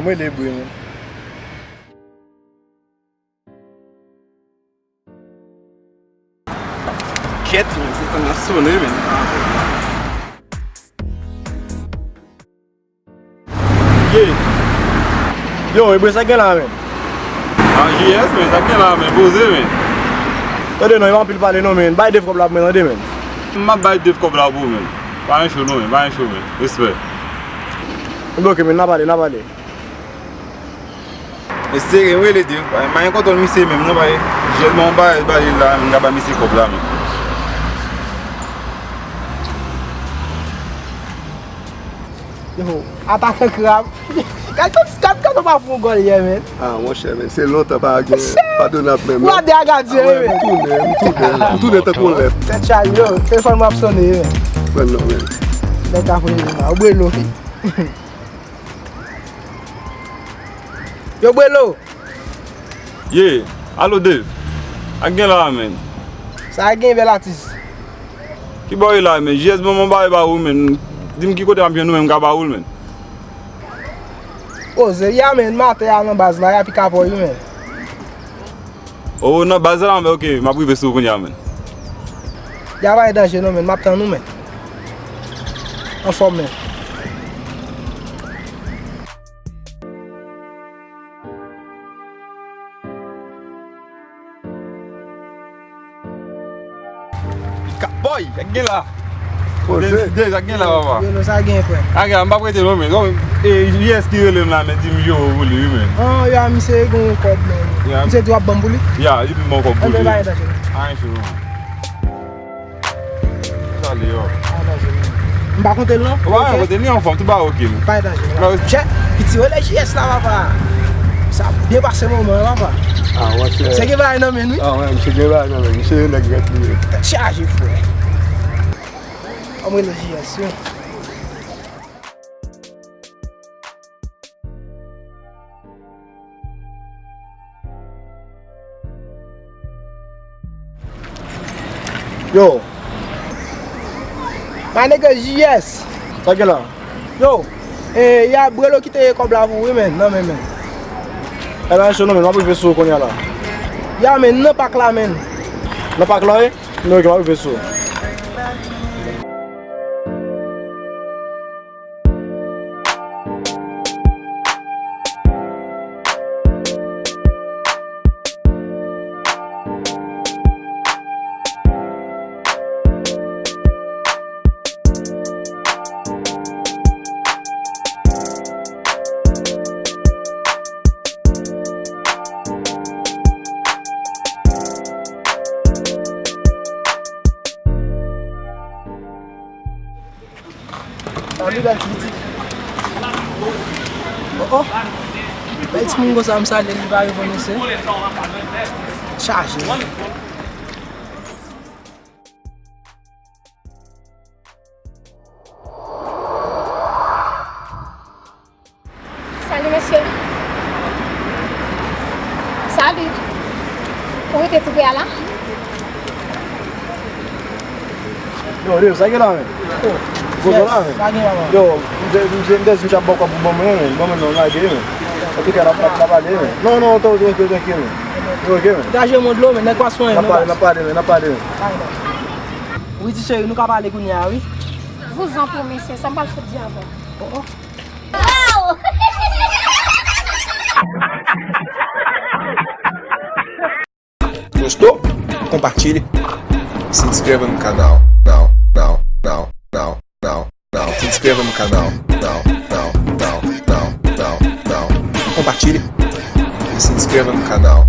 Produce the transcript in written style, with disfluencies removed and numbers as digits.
mwen le bouy men. Ket men, se tan nan sone men. Ye. Yo, e bwe sa gen la men. Yes men, sa gen la men, boze men. Ode nou, yon pil pale nou men. Bay def kop la men, ode men. Ma bay def kop la bou men. Ba yon show nou men, ba yon show men. Respect. Mboke men, napale. E sere mwe le def, ma yon konton mise men, nan baye. Jelman baye la, nga ba mise kop la men. Yo, attaque crabe. Quand on va faire un gol hier, men. Ah, mon cher, men, c'est longtemps pas de la même. Moi, des agadiens, men. Tout le temps qu'on lève. C'est Charlie, yo. Téléphone m'a sonné, men. Ouais, non, men. Dès qu'à faire, au Bwelo. Yo, Bwelo. Ye, alo Dave. A gen la men. Ça a gagné Velatis. Ki boy la men, JS bon baye ba ou men. Dim ki kote ambyen nou men mga ba ou men. Oh, c'est ya, men. Mate ya nan baz la, ya pika pour you, men. Oh, nan baz la men, ok, ma prive sou kon ya men. Ya va y danger, non, men. Map tan nou, men. En forme, men. Boy, a gen la. Proche. Dez, a gen la wava. Yo, no, ça a gagné, frère. A gen, mba prete nou men. E, JS ki relem la men, dim yo ou li men. Oh, yo, mi se gon kob, men. Ya. Mi se drop bambouli. Ya, yi bi mwen kop On boule. va y danger. A yon show nou. Sali yo. Mba konte l non? Wa yon kote ni an fom, tou ba ok men. Pas y danger. Che, piti ou le JS la, papa. Ça a bien passé mon moment, papa. Ah, mon cher. C'est qui va y nommer, oui? Ah, ouais, monsieur Guéva, non, men, monsieur Negret, lui. Chargé, frère. On va le JS, oui. Yo, Ma nègre JS. sa gen la. Yo, y a Bwelo qui te comme la vous, oui, men. Non, men. E ba yon show nou men, ma prive sou kon ya la. Ya, men, non pas là, men. Nan pak la e? Nou e ke ma prive sou. Salut, l'activité. Oh. Petit monde comme ça, me salue, il va revenir ici. Chargé. Salut monsieur. Salut. Où était trouvé là? Yo, Dave, sa gen la men. Gozo la men. Ça gagne, maman. Yo, mwen des mwen chap bok ap pou mwen men. Mwen nou la ge men. E pi ka la pale men. Non, to men. Yo, ge men. Danger mon de l'eau, mais n'est pas soin. Na pale men. Oui, tu sais, nous avons parlé de ça, oui. Vous en promettez, ça m'a fait dire avant. Gostou? Compartilhe. Se inscreva no canal. Não. Se inscreva no canal. Não. Compartilhe. E se inscreva no canal.